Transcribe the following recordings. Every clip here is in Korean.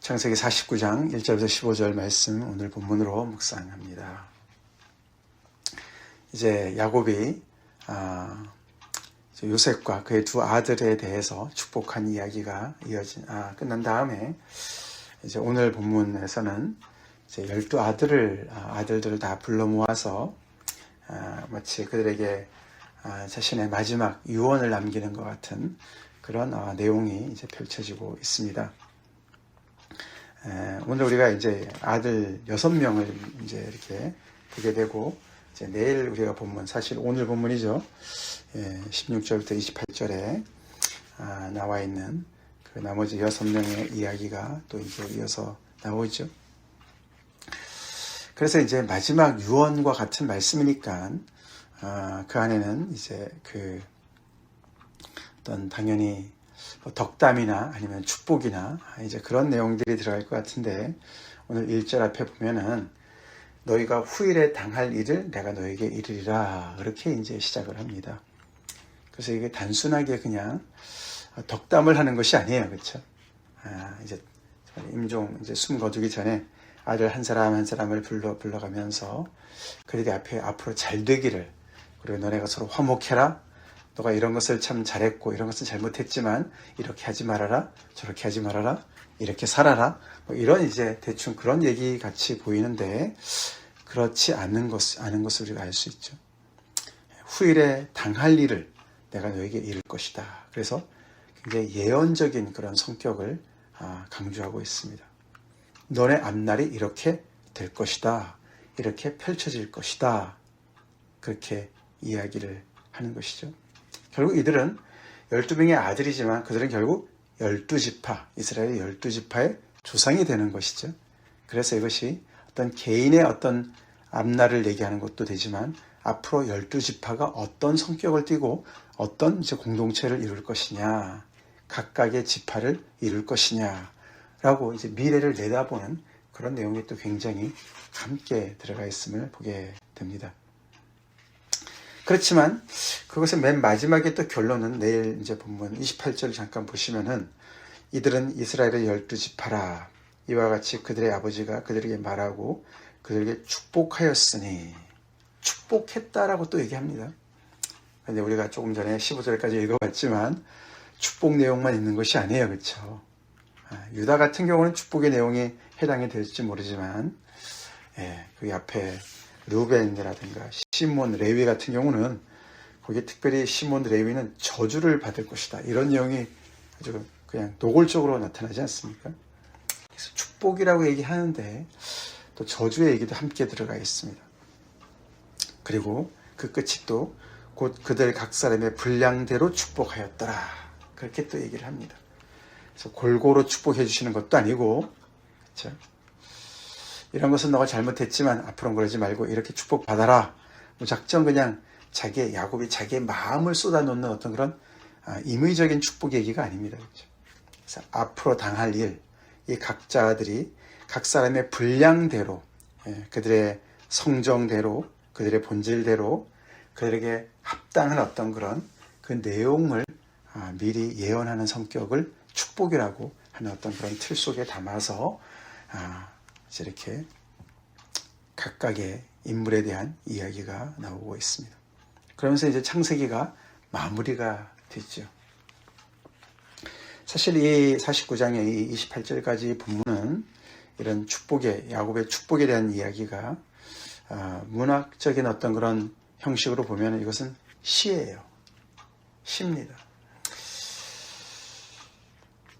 창세기 49장 1절부터 15절 말씀 오늘 본문으로 묵상합니다. 이제 야곱이 요셉과 그의 두 아들에 대해서 축복한 이야기가 끝난 다음에 이제 오늘 본문에서는 이제 12 아들들을 다 불러 모아서 마치 그들에게 자신의 마지막 유언을 남기는 것 같은 그런 내용이 이제 펼쳐지고 있습니다. 오늘 우리가 이제 아들 6명을 이제 이렇게 보게 되고, 이제 내일 우리가 본문, 사실 오늘 본문이죠. 16절부터 28절에 나와 있는 그 나머지 6명의 이야기가 또 이제 이어서 나오죠. 그래서 이제 마지막 유언과 같은 말씀이니까 그 안에는 이제 그 어떤 당연히 덕담이나 아니면 축복이나 이제 그런 내용들이 들어갈 것 같은데, 오늘 1절 앞에 보면은 너희가 후일에 당할 일을 내가 너에게 이르리라, 그렇게 이제 시작을 합니다. 그래서 이게 단순하게 그냥 덕담을 하는 것이 아니에요, 그렇죠? 이제 임종 이제 숨 거두기 전에 아들 한 사람 한 사람을 불러가면서 그들이 앞으로 잘 되기를, 그리고 너네가 서로 화목해라. 너가 이런 것을 참 잘했고 이런 것은 잘못했지만 이렇게 하지 말아라, 저렇게 하지 말아라, 이렇게 살아라, 뭐 이런 이제 대충 그런 얘기 같이 보이는데, 그렇지 않은 것을 우리가 알 수 있죠. 후일에 당할 일을 내가 너에게 이룰 것이다. 그래서 굉장히 예언적인 그런 성격을 강조하고 있습니다. 너네 앞날이 이렇게 될 것이다, 이렇게 펼쳐질 것이다, 그렇게 이야기를 하는 것이죠. 결국 이들은 12명의 아들이지만 그들은 결국 12지파, 이스라엘의 12지파의 조상이 되는 것이죠. 그래서 이것이 어떤 개인의 어떤 앞날을 얘기하는 것도 되지만, 앞으로 12지파가 어떤 성격을 띠고 어떤 이제 공동체를 이룰 것이냐, 각각의 지파를 이룰 것이냐 라고 이제 미래를 내다보는 그런 내용이 또 굉장히 함께 들어가 있음을 보게 됩니다. 그렇지만 그것의 맨 마지막에 또 결론은 내일 이제 본문 28절 잠깐 보시면은, 이들은 이스라엘의 12지파라. 이와 같이 그들의 아버지가 그들에게 말하고 그들에게 축복하였으니, 축복했다라고 또 얘기합니다. 근데 우리가 조금 전에 15절까지 읽어봤지만 축복 내용만 있는 것이 아니에요, 그렇죠? 유다 같은 경우는 축복의 내용이 해당이 될지 모르지만, 그 앞에 르우벤이라든가 시몬, 레위 같은 경우는, 거기에 특별히 시몬, 레위는 저주를 받을 것이다, 이런 내용이 아주 그냥 노골적으로 나타나지 않습니까? 그래서 축복이라고 얘기하는데 또 저주의 얘기도 함께 들어가 있습니다. 그리고 그 끝이 또 곧 그들 각 사람의 분량대로 축복하였더라, 그렇게 또 얘기를 합니다. 그래서 골고루 축복해 주시는 것도 아니고, 그렇죠? 이런 것은 너가 잘못했지만 앞으로는 그러지 말고 이렇게 축복받아라, 무작정 그냥 야곱이 자기의 마음을 쏟아놓는 어떤 그런 임의적인 축복 얘기가 아닙니다. 그렇죠? 그래서 앞으로 당할 일, 이 각자들이 각 사람의 분량대로, 그들의 성정대로, 그들의 본질대로 그들에게 합당한 어떤 그런 그 내용을 미리 예언하는 성격을 축복이라고 하는 어떤 그런 틀 속에 담아서 이렇게 각각의 인물에 대한 이야기가 나오고 있습니다. 그러면서 이제 창세기가 마무리가 됐죠. 사실 이 49장의 이 28절까지 본문은 이런 야곱의 축복에 대한 이야기가 문학적인 어떤 그런 형식으로 보면 이것은 시예요. 시입니다.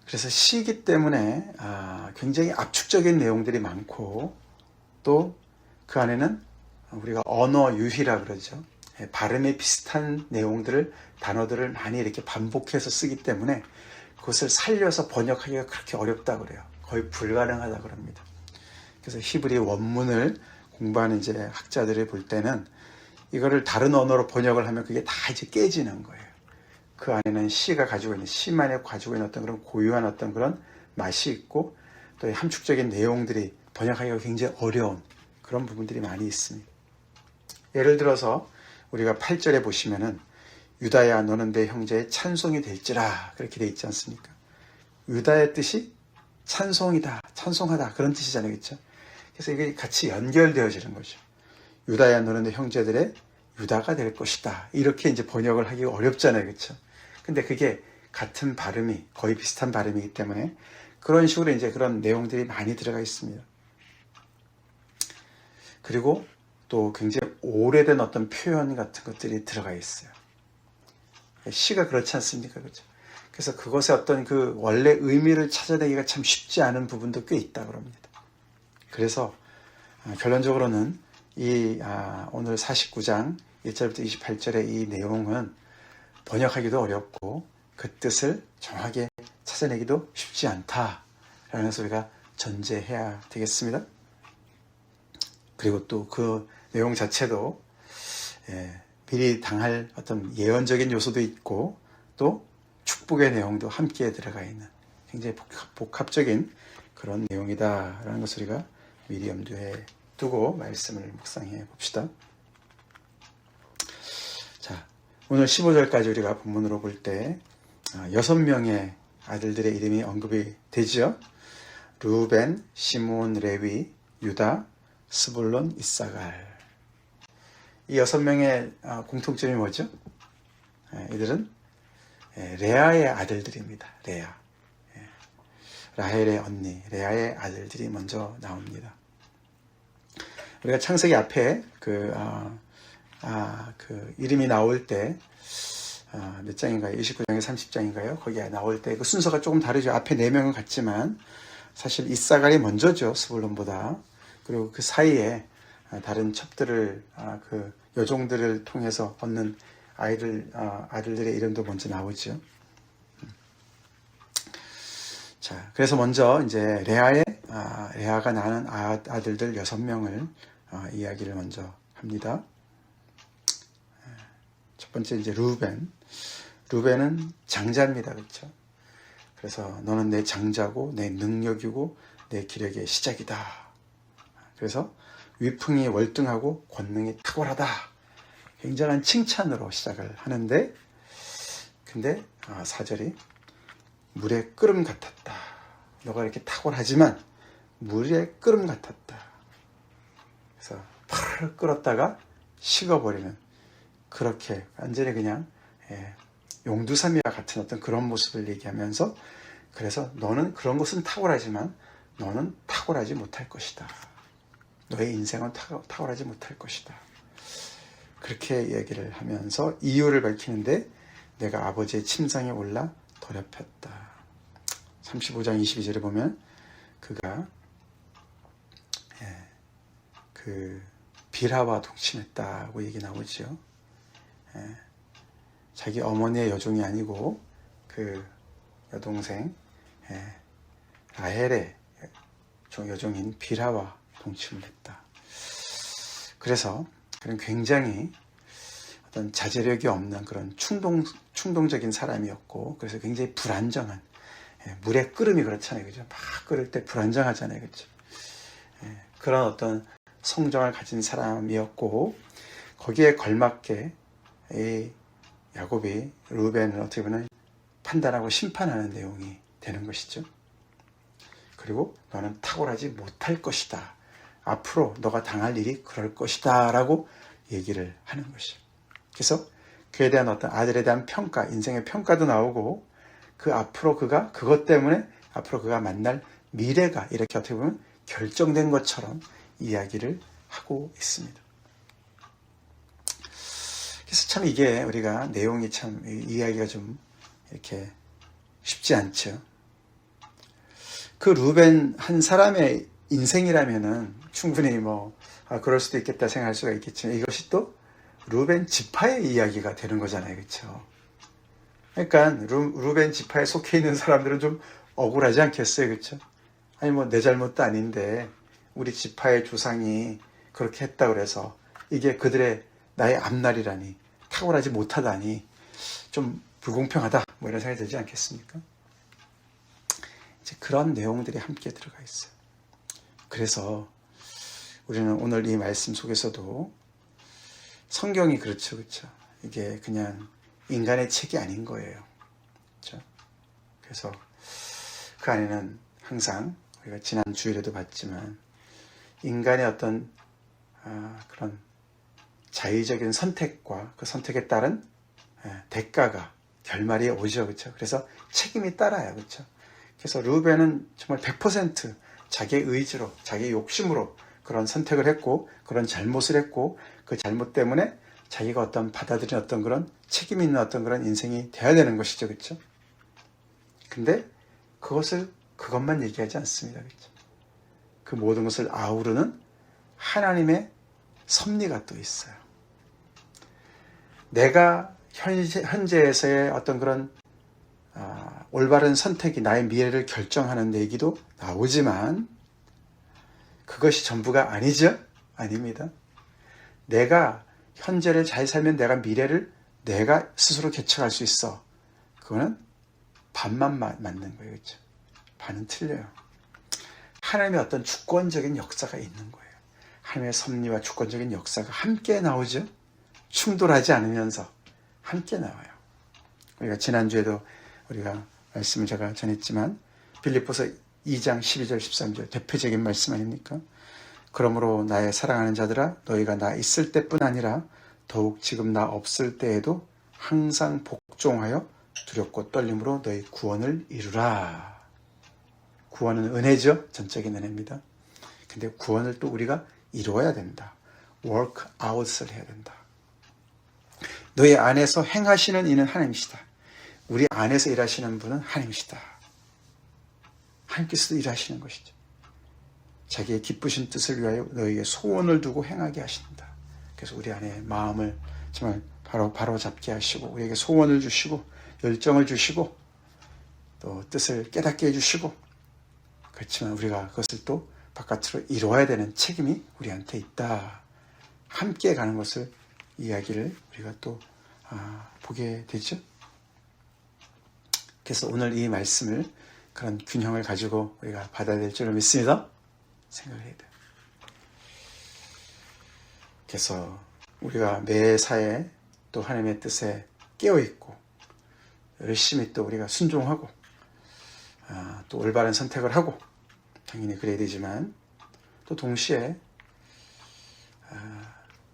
그래서 시이기 때문에 굉장히 압축적인 내용들이 많고, 또 그 안에는 우리가 언어 유희라 그러죠. 발음이 비슷한 단어들을 많이 이렇게 반복해서 쓰기 때문에 그것을 살려서 번역하기가 그렇게 어렵다 그래요. 거의 불가능하다 그럽니다. 그래서 히브리 원문을 공부하는 이제 학자들이 볼 때는 이거를 다른 언어로 번역을 하면 그게 다 이제 깨지는 거예요. 그 안에는 시만이 가지고 있는 어떤 그런 고유한 어떤 그런 맛이 있고, 또 함축적인 내용들이 번역하기가 굉장히 어려운 그런 부분들이 많이 있습니다. 예를 들어서 우리가 8절에 보시면은, 유다야 너는 내 형제의 찬송이 될지라, 그렇게 돼 있지 않습니까? 유다의 뜻이 찬송이다, 찬송하다 그런 뜻이잖아요, 그렇죠? 그래서 이게 같이 연결되어지는 거죠. 유다야 너는 내 형제들의 유다가 될 것이다. 이렇게 이제 번역을 하기 어렵잖아요, 그렇죠? 근데 그게 같은 발음이 거의 비슷한 발음이기 때문에 그런 식으로 이제 그런 내용들이 많이 들어가 있습니다. 그리고 또 굉장히 오래된 어떤 표현 같은 것들이 들어가 있어요. 시가 그렇지 않습니까? 그렇죠? 그래서 그것의 어떤 그 원래 의미를 찾아내기가 참 쉽지 않은 부분도 꽤 있다 그럽니다. 그래서 결론적으로는 이 오늘 49장 1절부터 28절의 이 내용은 번역하기도 어렵고 그 뜻을 정확하게 찾아내기도 쉽지 않다라는 것을 우리가 전제해야 되겠습니다. 그리고 또 그 내용 자체도 미리 당할 어떤 예언적인 요소도 있고 또 축복의 내용도 함께 들어가 있는 굉장히 복합적인 그런 내용이다라는 것을 우리가 미리 염두에 두고 말씀을 묵상해 봅시다. 자, 오늘 15절까지 우리가 본문으로 볼 때 6명의 아들들의 이름이 언급이 되죠. 르우벤, 시므온, 레위, 유다, 스불론, 이사갈. 이 6명의 공통점이 뭐죠? 이들은 레아의 아들들입니다. 레아. 라헬의 언니, 레아의 아들들이 먼저 나옵니다. 우리가 창세기 앞에 그 이름이 나올 때, 몇 장인가요? 29장에 30장인가요? 거기에 나올 때 그 순서가 조금 다르죠. 앞에 4명은 같지만, 사실 이사갈이 먼저죠. 스불론보다. 그리고 그 사이에 다른 첩들을, 그 여종들을 통해서 얻는 아들들의 이름도 먼저 나오죠. 자, 그래서 먼저 이제 레아가 낳은 아들들 6명을 이야기를 먼저 합니다. 첫 번째 이제 루벤은 장자입니다. 그렇죠? 그래서 너는 내 장자고 내 능력이고 내 기력의 시작이다. 그래서 위풍이 월등하고 권능이 탁월하다. 굉장한 칭찬으로 시작을 하는데 근데 4절이 물의 끓음 같았다. 너가 이렇게 탁월하지만 물의 끓음 같았다. 그래서 팔을 끓었다가 식어버리는 그렇게 완전히 그냥 용두사미와 같은 어떤 그런 모습을 얘기하면서 그래서 너는 그런 것은 탁월하지만 너는 탁월하지 못할 것이다. 너의 인생은 탁월하지 못할 것이다. 그렇게 얘기를 하면서 이유를 밝히는데 내가 아버지의 침상에 올라 더럽혔다. 35장 22절에 보면 그가 그 빌하와 동침했다고 얘기 나오죠. 자기 어머니의 여종이 아니고 그 여동생 라헬의 여종인 빌하와 동침을 했다. 그래서 그런 굉장히 어떤 자제력이 없는 그런 충동적인 사람이었고 그래서 굉장히 불안정한 물의 끓음이 그렇잖아요. 그죠? 막 끓을 때 불안정하잖아요. 그죠? 그런 어떤 성정을 가진 사람이었고 거기에 걸맞게 이 야곱이 르우벤을 어떻게 보면 판단하고 심판하는 내용이 되는 것이죠. 그리고 너는 탁월하지 못할 것이다. 앞으로 너가 당할 일이 그럴 것이다 라고 얘기를 하는 것이죠. 그래서 그에 대한 어떤 아들에 대한 평가, 인생의 평가도 나오고 그 앞으로 그것 때문에 앞으로 그가 만날 미래가 이렇게 어떻게 보면 결정된 것처럼 이야기를 하고 있습니다. 그래서 참 이게 우리가 내용이 참 이해하기가 좀 이렇게 쉽지 않죠. 그 르우벤 한 사람의 인생이라면은 충분히 그럴 수도 있겠다 생각할 수가 있겠지만 이것이 또 르우벤 지파의 이야기가 되는 거잖아요. 그렇죠? 그러니까 르우벤 지파에 속해 있는 사람들은 좀 억울하지 않겠어요. 그렇죠? 아니 내 잘못도 아닌데 우리 지파의 조상이 그렇게 했다고 그래서 이게 그들의 나의 앞날이라니 탁월하지 못하다니 좀 불공평하다 이런 생각이 들지 않겠습니까? 이제 그런 내용들이 함께 들어가 있어요. 그래서 우리는 오늘 이 말씀 속에서도 성경이 그렇죠. 이게 그냥 인간의 책이 아닌 거예요. 그렇죠? 그래서 그 안에는 항상 우리가 지난 주일에도 봤지만 인간의 어떤 그런 자의적인 선택과 그 선택에 따른 대가가 결말이 오죠. 그렇죠? 그래서 책임이 따라요. 그렇죠? 그래서 르우벤은 정말 100% 자기의 의지로, 자기의 욕심으로 그런 선택을 했고, 그런 잘못을 했고, 그 잘못 때문에 자기가 어떤 받아들인 어떤 그런 책임 있는 어떤 그런 인생이 돼야 되는 것이죠. 그렇죠? 근데 그것만 얘기하지 않습니다. 그렇죠? 그 모든 것을 아우르는 하나님의 섭리가 또 있어요. 내가 현재에서의 어떤 그런 올바른 선택이 나의 미래를 결정하는 얘기도 나오지만 그것이 전부가 아니죠? 아닙니다. 내가 현재를 잘 살면 내가 미래를 내가 스스로 개척할 수 있어. 그거는 반만 맞는 거예요. 그렇죠? 반은 틀려요. 하나님의 어떤 주권적인 역사가 있는 거예요. 하나님의 섭리와 주권적인 역사가 함께 나오죠. 충돌하지 않으면서 함께 나와요. 우리가 지난주에도 우리가 말씀을 제가 전했지만 빌립보서 2장 12절 13절 대표적인 말씀 아닙니까? 그러므로 나의 사랑하는 자들아 너희가 나 있을 때뿐 아니라 더욱 지금 나 없을 때에도 항상 복종하여 두렵고 떨림으로 너희 구원을 이루라. 구원은 은혜죠. 전적인 은혜입니다. 근데 구원을 또 우리가 이루어야 된다. work out을 해야 된다. 너희 안에서 행하시는 이는 하나님이시다. 우리 안에서 일하시는 분은 하나님이시다. 하나님께서도 일하시는 것이죠. 자기의 기쁘신 뜻을 위하여 너희에게 소원을 두고 행하게 하신다. 그래서 우리 안에 마음을 정말 바로 잡게 하시고 우리에게 소원을 주시고 열정을 주시고 또 뜻을 깨닫게 해주시고 그렇지만 우리가 그것을 또 바깥으로 이루어야 되는 책임이 우리한테 있다. 함께 가는 것을 이야기를 우리가 또 보게 되죠. 그래서 오늘 이 말씀을 그런 균형을 가지고 우리가 받아야 될 줄로 믿습니다. 생각을 해야 돼요. 그래서 우리가 매사에 또 하나님의 뜻에 깨어있고 열심히 또 우리가 순종하고 또 올바른 선택을 하고 당연히 그래야 되지만 또 동시에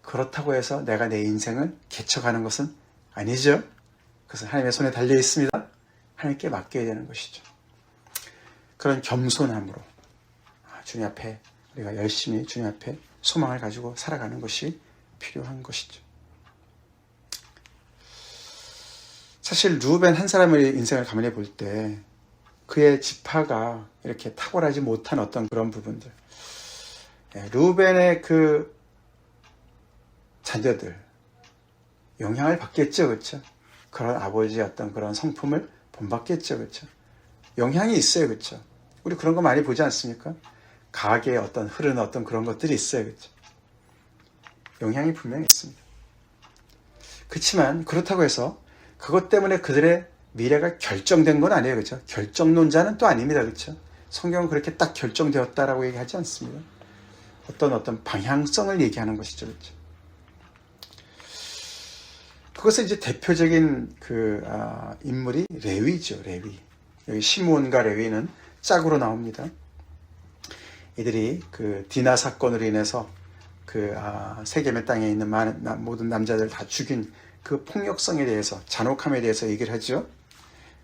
그렇다고 해서 내가 내 인생을 개척하는 것은 아니죠. 그것은 하나님의 손에 달려 있습니다. 하나님께 맡겨야 되는 것이죠. 그런 겸손함으로 주님 앞에 우리가 열심히 주님 앞에 소망을 가지고 살아가는 것이 필요한 것이죠. 사실 르우벤 한 사람의 인생을 가만히 볼 때 그의 지파가 이렇게 탁월하지 못한 어떤 그런 부분들, 르우벤의 그 자녀들 영향을 받겠죠, 그렇죠? 그런 아버지의 어떤 그런 성품을 본받겠죠, 그렇죠? 영향이 있어요, 그렇죠? 우리 그런 거 많이 보지 않습니까? 가계에 어떤 흐르는 어떤 그런 것들이 있어요, 그렇죠? 영향이 분명히 있습니다. 그렇지만 그렇다고 해서 그것 때문에 그들의 미래가 결정된 건 아니에요, 그렇죠? 결정론자는 또 아닙니다, 그렇죠? 성경은 그렇게 딱 결정되었다라고 얘기하지 않습니다. 어떤 방향성을 얘기하는 것이죠, 그렇죠? 그것은 이제 대표적인 인물이 레위죠, 레위. 여기 시므온과 레위는 짝으로 나옵니다. 이들이 그 디나 사건으로 인해서 세겜의 땅에 있는 모든 남자들 다 죽인 그 폭력성에 대해서, 잔혹함에 대해서 얘기를 하죠.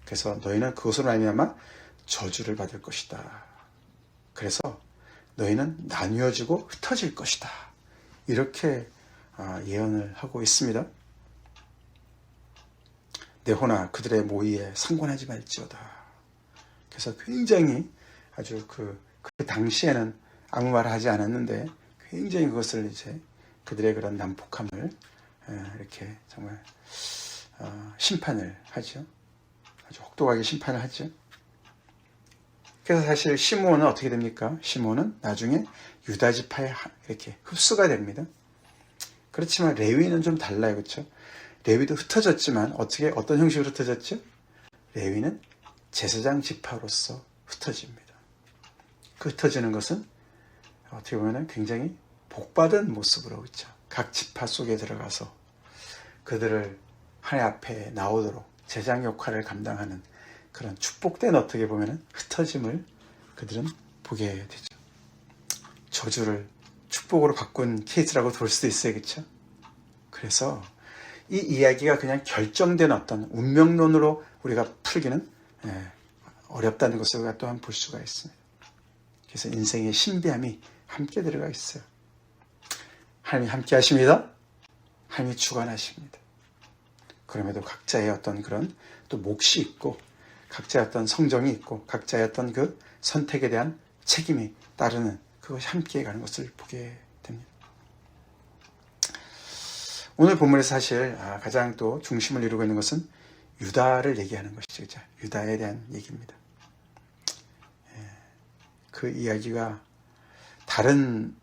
그래서 너희는 그것으로 말미암아 저주를 받을 것이다. 그래서 너희는 나뉘어지고 흩어질 것이다. 이렇게 예언을 하고 있습니다. 내 호나 그들의 모의에 상관하지 말지어다. 그래서 굉장히 아주 그 당시에는 아무 말을 하지 않았는데 굉장히 그것을 이제 그들의 그런 난폭함을 이렇게 정말 심판을 하죠. 아주 혹독하게 심판을 하죠. 그래서 사실 시므온은 어떻게 됩니까? 시므온은 나중에 유다 지파에 이렇게 흡수가 됩니다. 그렇지만 레위는 좀 달라요, 그렇죠? 레위도 흩어졌지만 어떤 형식으로 흩어졌죠? 레위는 제사장 지파로서 흩어집니다. 그 흩어지는 것은 어떻게 보면 굉장히 복받은 모습으로, 그렇죠? 각 지파 속에 들어가서 그들을 하나님 앞에 나오도록 제사장 역할을 감당하는 그런 축복된 어떻게 보면 흩어짐을 그들은 보게 되죠. 저주를 축복으로 바꾼 케이스라고 볼 수도 있어요. 그렇죠? 그래서 이 이야기가 그냥 결정된 어떤 운명론으로 우리가 풀기는 어렵다는 것을 우리가 또한 볼 수가 있습니다. 그래서 인생의 신비함이 함께 들어가 있어요. 하나님이 함께 하십니다. 하나님이 주관하십니다. 그럼에도 각자의 어떤 그런 또 몫이 있고 각자의 어떤 성정이 있고 각자의 어떤 그 선택에 대한 책임이 따르는 그것이 함께 가는 것을 보게 됩니다. 오늘 본문에서 사실 가장 또 중심을 이루고 있는 것은 유다를 얘기하는 것이죠. 그렇죠? 유다에 대한 얘기입니다. 그 이야기가 다른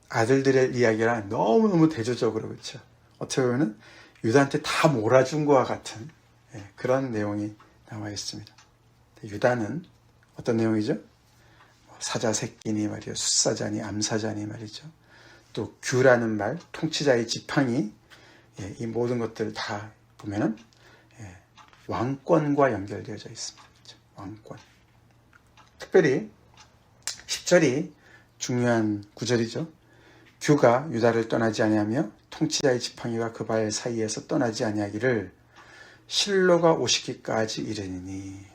아들들의 이야기랑 너무너무 대조적으로 그렇죠. 어떻게 보면 유다한테 다 몰아준 것과 같은 그런 내용이 나와 있습니다. 유다는 어떤 내용이죠? 사자 새끼니 말이요, 숫사자니 암사자니 말이죠. 또 규라는 말, 통치자의 지팡이, 이 모든 것들 다 보면은 왕권과 연결되어져 있습니다. 그렇죠? 왕권. 특별히 10절이 중요한 구절이죠. 규가 유다를 떠나지 아니하며 통치자의 지팡이가 그 발 사이에서 떠나지 아니하기를 실로가 오시기까지 이르니니.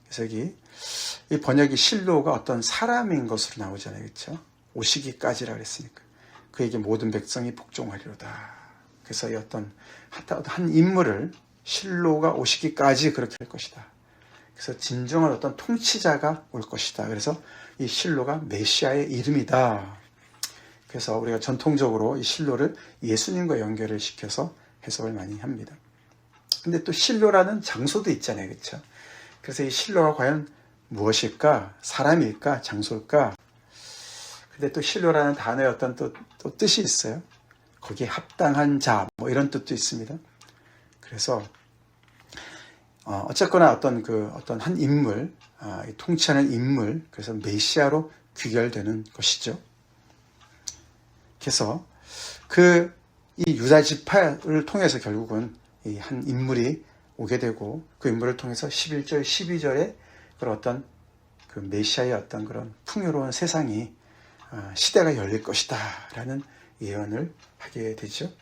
그래서 여기 이 번역이 실로가 어떤 사람인 것으로 나오잖아요. 그렇죠? 오시기까지라 그랬으니까. 그에게 모든 백성이 복종하리로다. 그래서 이 어떤 한 인물을 실로가 오시기까지 그렇게 할 것이다. 그래서 진정한 어떤 통치자가 올 것이다. 그래서 이 실로가 메시아의 이름이다. 그래서 우리가 전통적으로 이 실로를 예수님과 연결을 시켜서 해석을 많이 합니다. 근데 또 실로라는 장소도 있잖아요. 그렇죠? 그래서 이 실로가 과연 무엇일까? 사람일까? 장소일까? 근데 또 실로라는 단어에 어떤 또 뜻이 있어요. 거기에 합당한 자, 뭐 이런 뜻도 있습니다. 그래서 어쨌거나 어떤 한 인물, 통치하는 인물, 그래서 메시아로 귀결되는 것이죠. 그래서 이 유다 지파를 통해서 결국은 이 한 인물이 오게 되고 그 인물을 통해서 11절, 12절에 그런 어떤 그 메시아의 어떤 그런 풍요로운 세상이 시대가 열릴 것이다 라는 예언을 하게 되죠.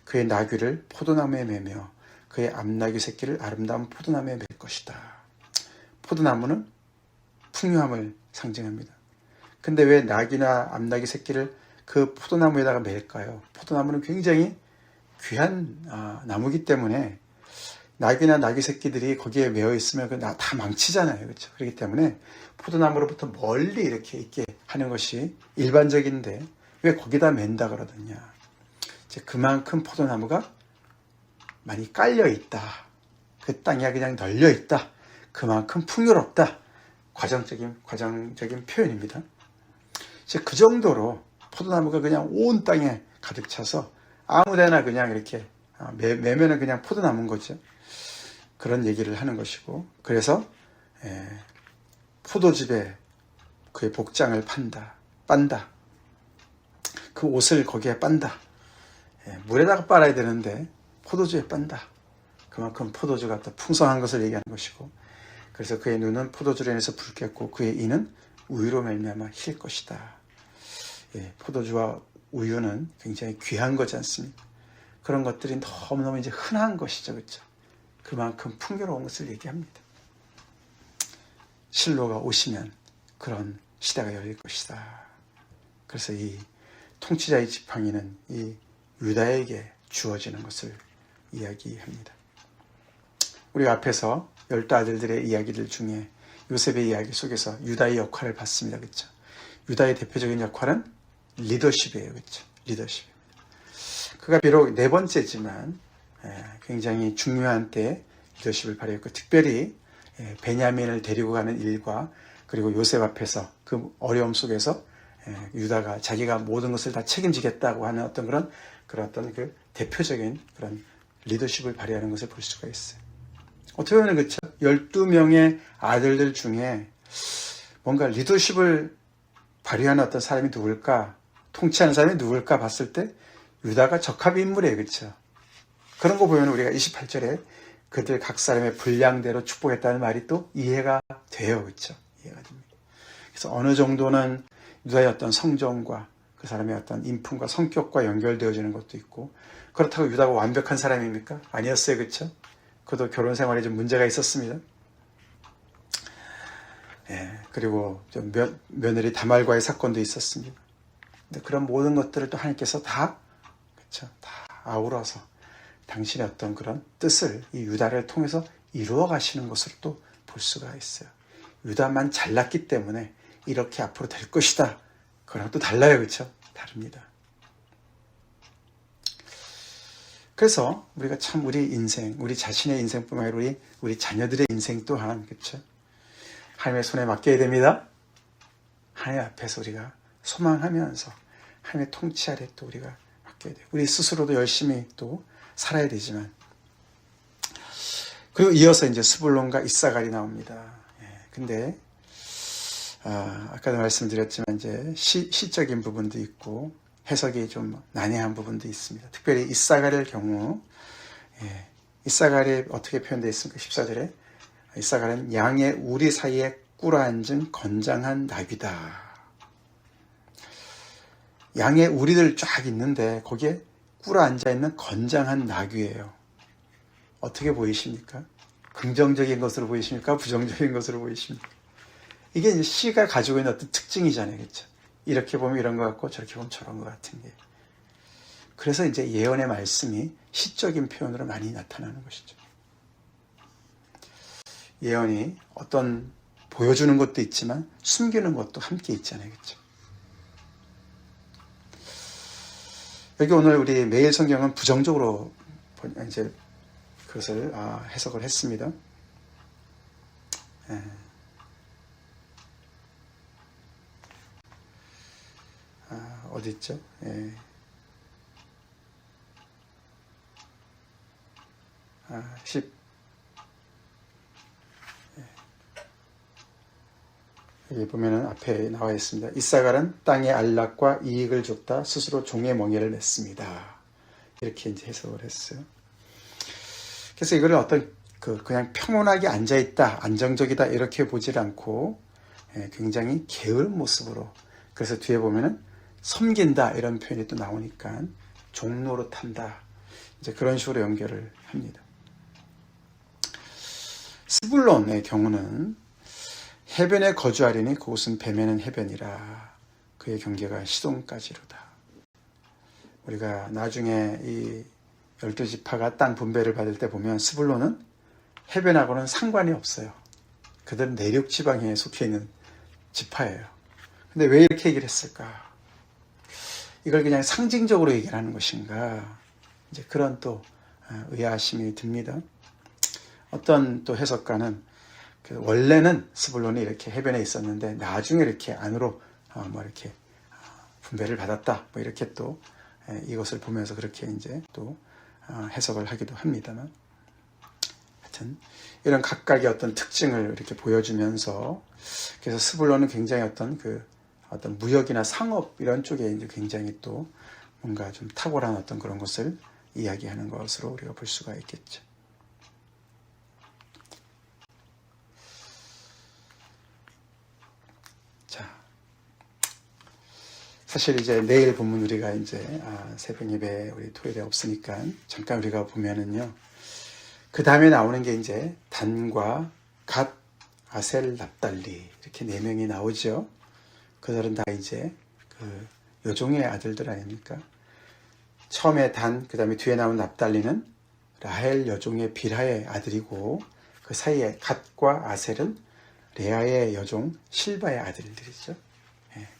그의 나귀를 포도나무에 매며 그의 암나귀 새끼를 아름다운 포도나무에 맬 것이다. 포도나무는 풍요함을 상징합니다. 근데 왜 나귀나 암나귀 새끼를 그 포도나무에다가 맬까요? 포도나무는 굉장히 귀한 나무이기 때문에 나귀나 나귀 새끼들이 거기에 매어 있으면 다 망치잖아요. 그렇죠? 그렇기 때문에 포도나무로부터 멀리 이렇게 있게 하는 것이 일반적인데 왜 거기다 맨다 그러느냐. 이제 그만큼 포도나무가 많이 깔려 있다. 그 땅이 그냥 널려 있다. 그만큼 풍요롭다. 과정적인 표현입니다. 이제 그 정도로 포도나무가 그냥 온 땅에 가득 차서 아무데나 그냥 이렇게 매면은 그냥 포도나무인 거죠. 그런 얘기를 하는 것이고, 그래서 포도즙에 그의 복장을 빤다. 그 옷을 거기에 빤다. 물에다가 빨아야 되는데 포도주에 빤다. 그만큼 포도주가 또 풍성한 것을 얘기하는 것이고, 그래서 그의 눈은 포도주로 인해서 붉겠고 그의 이는 우유로 말미암아 힐 것이다. 포도주와 우유는 굉장히 귀한 거지 않습니까? 그런 것들이 너무너무 이제 흔한 것이죠. 그렇죠? 그만큼 풍요로운 것을 얘기합니다. 실로가 오시면 그런 시대가 열릴 것이다. 그래서 이 통치자의 지팡이는 이 유다에게 주어지는 것을 이야기합니다. 우리가 앞에서 12 아들들의 이야기들 중에 요셉의 이야기 속에서 유다의 역할을 봤습니다. 그렇죠? 유다의 대표적인 역할은 리더십이에요. 그렇죠? 리더십입니다. 그가 비록 네 번째지만 굉장히 중요한 때 리더십을 발휘했고, 특별히 베냐민을 데리고 가는 일과 그리고 요셉 앞에서 그 어려움 속에서 유다가 자기가 모든 것을 다 책임지겠다고 하는 어떤 그런 어떤 그 대표적인 그런 리더십을 발휘하는 것을 볼 수가 있어요. 어떻게 보면 그렇죠. 12명의 아들들 중에 뭔가 리더십을 발휘하는 어떤 사람이 누굴까, 통치하는 사람이 누굴까 봤을 때 유다가 적합 인물이에요. 그렇죠. 그런 거 보면 우리가 28절에 그들 각 사람의 분량대로 축복했다는 말이 또 이해가 돼요. 그렇죠. 이해가 됩니다. 그래서 어느 정도는 유다의 어떤 성정과 그 사람의 어떤 인품과 성격과 연결되어지는 것도 있고, 그렇다고 유다가 완벽한 사람입니까? 아니었어요. 그렇죠? 그도 결혼 생활에 좀 문제가 있었습니다. 예, 그리고 좀 며느리 다말과의 사건도 있었습니다. 근데 그런 모든 것들을 또 하나님께서 다, 그렇죠? 다 아우러서 당신의 어떤 그런 뜻을 이 유다를 통해서 이루어 가시는 것으로 또 볼 수가 있어요. 유다만 잘났기 때문에 이렇게 앞으로 될 것이다. 그거랑 또 달라요. 그렇죠? 다릅니다. 그래서 우리가 참 우리 인생, 우리 자신의 인생뿐만 아니라 우리 자녀들의 인생 또한, 그렇죠? 하나님의 손에 맡겨야 됩니다. 하나님 앞에서 우리가 소망하면서 하나님의 통치 아래 또 우리가 맡겨야 돼요. 우리 스스로도 열심히 또 살아야 되지만, 그리고 이어서 이제 스불론과 이사갈이 나옵니다. 근데 아까도 말씀드렸지만 이제 시적인 부분도 있고 해석이 좀 난해한 부분도 있습니다. 특별히 이사갈의 경우, 이사갈이 어떻게 표현되어 있습니까? 14절에 이사갈은 양의 우리 사이에 꿇어앉은 건장한 나귀다. 양의 우리들 쫙 있는데 거기에 꿇어앉아 있는 건장한 나귀예요. 어떻게 보이십니까? 긍정적인 것으로 보이십니까? 부정적인 것으로 보이십니까? 이게 이제 시가 가지고 있는 어떤 특징이잖아요. 그렇죠? 이렇게 보면 이런 것 같고 저렇게 보면 저런 것 같은 게. 그래서 이제 예언의 말씀이 시적인 표현으로 많이 나타나는 것이죠. 예언이 어떤 보여주는 것도 있지만 숨기는 것도 함께 있잖아요. 그렇죠? 여기 오늘 우리 매일 성경은 부정적으로 이제 그것을 해석을 했습니다. 어디 있죠? 여기 보면은 앞에 나와 있습니다. 이사갈은 땅의 안락과 이익을 줬다. 스스로 종의 멍에를 맸습니다. 이렇게 이제 해석을 했어요. 그래서 이거를 어떤 그냥 평온하게 앉아있다, 안정적이다 이렇게 보질 않고 굉장히 게으른 모습으로, 그래서 뒤에 보면은 섬긴다 이런 표현이 또 나오니까 종노릇한다, 이제 그런 식으로 연결을 합니다. 스불론의 경우는 해변에 거주하리니 그곳은 뱀에는 해변이라 그의 경계가 시돈까지로다. 우리가 나중에 이 12지파가 땅 분배를 받을 때 보면 스불론은 해변하고는 상관이 없어요. 그들은 내륙 지방에 속해 있는 지파예요. 근데 왜 이렇게 얘기를 했을까? 이걸 그냥 상징적으로 얘기를 하는 것인가? 이제 그런 또 의아심이 듭니다. 어떤 또 해석가는 원래는 스불론이 이렇게 해변에 있었는데 나중에 이렇게 안으로 이렇게 분배를 받았다. 뭐 이렇게 또 이것을 보면서 그렇게 이제 또 해석을 하기도 합니다만, 하여튼 이런 각각의 어떤 특징을 이렇게 보여주면서, 그래서 스불론은 굉장히 어떤 무역이나 상업 이런 쪽에 이제 굉장히 또 뭔가 좀 탁월한 어떤 그런 것을 이야기하는 것으로 우리가 볼 수가 있겠죠. 자, 사실 이제 내일 본문 우리가 이제 새벽 예배 우리 토요일에 없으니까 잠깐 우리가 보면은요, 그 다음에 나오는 게 이제 단과 갓, 아셀, 납달리 이렇게 4명이 나오죠. 그들은 다 이제 그 여종의 아들들 아닙니까? 처음에 단, 그 다음에 뒤에 나온 납달리는 라헬 여종의 빌하의 아들이고, 그 사이에 갓과 아셀은 레아의 여종 실바의 아들들이죠.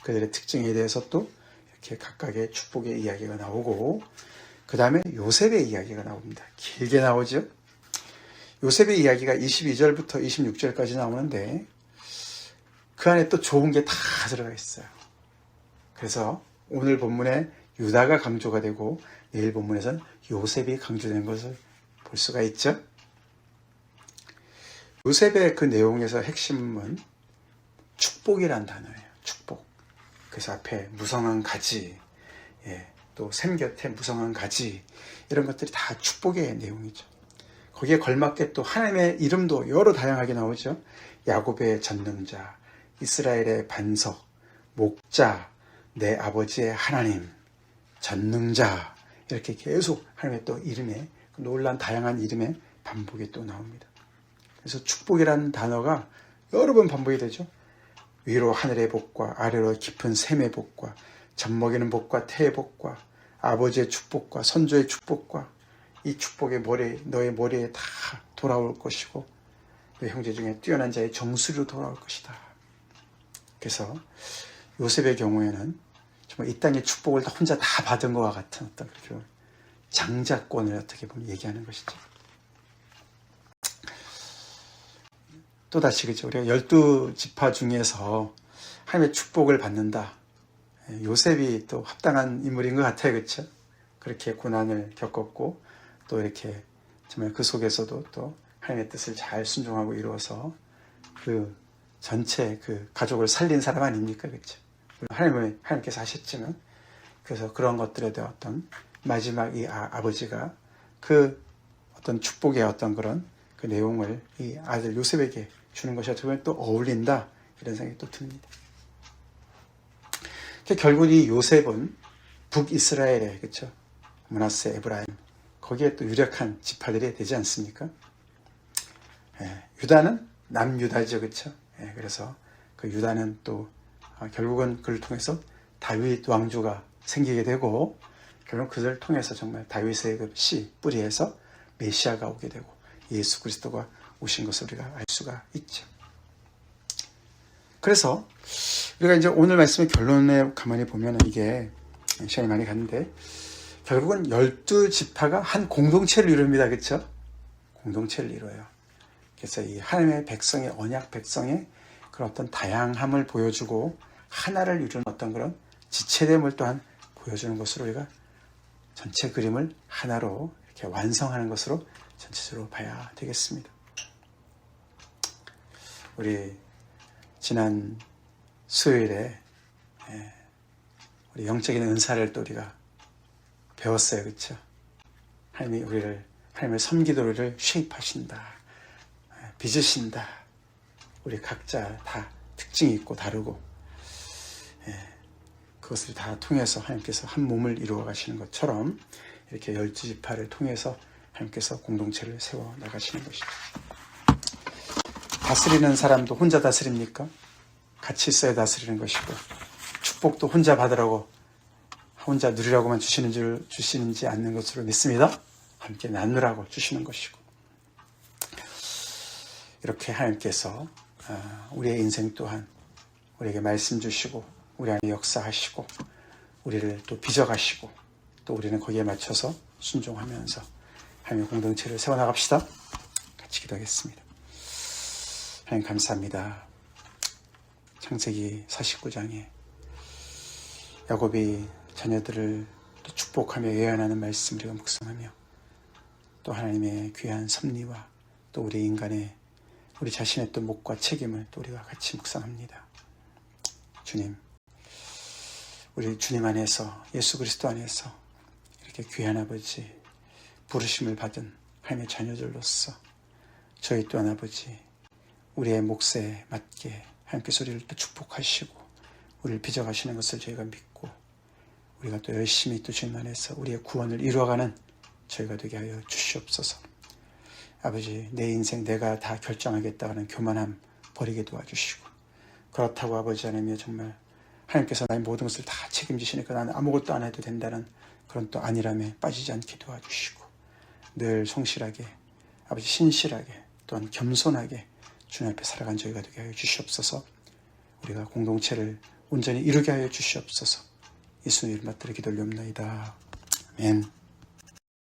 그들의 특징에 대해서 또 이렇게 각각의 축복의 이야기가 나오고, 그 다음에 요셉의 이야기가 나옵니다. 길게 나오죠. 요셉의 이야기가 22절부터 26절까지 나오는데 그 안에 또 좋은 게 다 들어가 있어요. 그래서 오늘 본문에 유다가 강조가 되고 내일 본문에서는 요셉이 강조된 것을 볼 수가 있죠. 요셉의 그 내용에서 핵심은 축복이란 단어예요. 축복. 그래서 앞에 무성한 가지, 또 샘 곁에 무성한 가지, 이런 것들이 다 축복의 내용이죠. 거기에 걸맞게 또 하나님의 이름도 여러 다양하게 나오죠. 야곱의 전능자, 이스라엘의 반석, 목자, 내 아버지의 하나님, 전능자, 이렇게 계속 하나님의 또 이름에, 놀란 다양한 이름의 반복이 또 나옵니다. 그래서 축복이라는 단어가 여러 번 반복이 되죠. 위로 하늘의 복과 아래로 깊은 샘의 복과 젖먹이는 복과 태의 복과 아버지의 축복과 선조의 축복과 이 축복의 모래, 너의 머리에 다 돌아올 것이고 너의 형제 중에 뛰어난 자의 정수리로 돌아올 것이다. 그래서 요셉의 경우에는 정말 이 땅의 축복을 다 혼자 다 받은 것과 같은 어떤 그런 장자권을 어떻게 보면 얘기하는 것이죠. 또다시 그죠. 우리가 12지파 중에서 하나님의 축복을 받는다. 요셉이 또 합당한 인물인 것 같아요. 그렇죠? 그렇게 고난을 겪었고 또 이렇게 정말 그 속에서도 또 하나님의 뜻을 잘 순종하고 이루어서 그 전체 그 가족을 살린 사람 아닙니까? 그렇죠? 하나님께서 하셨지만 그래서 그런 것들에 대한 어떤 마지막 이 아버지가 그 어떤 축복의 어떤 그런 그 내용을 이 아들 요셉에게 주는 것이 어떻게 보면 또 어울린다 이런 생각이 또 듭니다. 결국 이 요셉은 북이스라엘에 그렇죠? 므낫세, 에브라임 거기에 또 유력한 지파들이 되지 않습니까? 유다는 남유다죠, 그렇죠? 그래서 그 유다는 또 결국은 그를 통해서 다윗 왕조가 생기게 되고 결국 그들을 통해서 정말 다윗의 그 씨 뿌리에서 메시아가 오게 되고 예수 그리스도가 오신 것을 우리가 알 수가 있죠. 그래서 우리가 이제 오늘 말씀의 결론에 가만히 보면 이게 시간이 많이 갔는데 결국은 12지파가 한 공동체를 이룹니다. 그렇죠? 공동체를 이뤄요. 그래서 이 하나님의 백성의 언약 백성의 그런 어떤 다양함을 보여주고 하나를 이루는 어떤 그런 지체됨을 또한 보여주는 것으로 우리가 전체 그림을 하나로 이렇게 완성하는 것으로 전체적으로 봐야 되겠습니다. 우리 지난 수요일에 우리 영적인 은사를 또 우리가 배웠어요. 그렇죠? 하나님이 우리를 하나님의 섬기도를 쉐입하신다. 빚으신다. 우리 각자 다 특징이 있고 다르고 그것을 다 통해서 하나님께서 한 몸을 이루어 가시는 것처럼 이렇게 12지파를 통해서 하나님께서 공동체를 세워 나가시는 것이죠. 다스리는 사람도 혼자 다스립니까? 같이 있어야 다스리는 것이고 축복도 혼자 받으라고 혼자 누리라고만 주시는지 않는 것으로 믿습니다. 함께 나누라고 주시는 것이고 이렇게 하나님께서 우리의 인생 또한 우리에게 말씀 주시고 우리 안에 역사하시고 우리를 또 빚어가시고 또 우리는 거기에 맞춰서 순종하면서 하나님의 공동체를 세워나갑시다. 같이 기도하겠습니다. 하나님 감사합니다. 창세기 49장에 야곱이 자녀들을 또 축복하며 예언하는 말씀을 우리가 묵상하며 또 하나님의 귀한 섭리와 또 우리 인간의 우리 자신의 또 몫과 책임을 또 우리가 같이 묵상합니다. 주님, 우리 주님 안에서 예수 그리스도 안에서 이렇게 귀한 아버지 부르심을 받은 하나님의 자녀들로서 저희 또한 아버지 우리의 몫에 맞게 하나님께서 우리를 또 축복하시고 우리를 빚어가시는 것을 저희가 믿고 우리가 또 열심히 또 주님 안에서 우리의 구원을 이루어가는 저희가 되게 하여 주시옵소서. 아버지 내 인생 내가 다 결정하겠다는 교만함 버리게 도와주시고 그렇다고 아버지 하나님이 정말 하나님께서 나의 모든 것을 다 책임지시니까 나는 아무것도 안 해도 된다는 그런 또 안일함에 빠지지 않게 도와주시고 늘 성실하게 아버지 신실하게 또한 겸손하게 주님 앞에 살아간 저희가 되게 하여 주시옵소서. 우리가 공동체를 온전히 이루게 하여 주시옵소서. 예수님 이름 받들어 기도를 올리옵나이다. 아멘.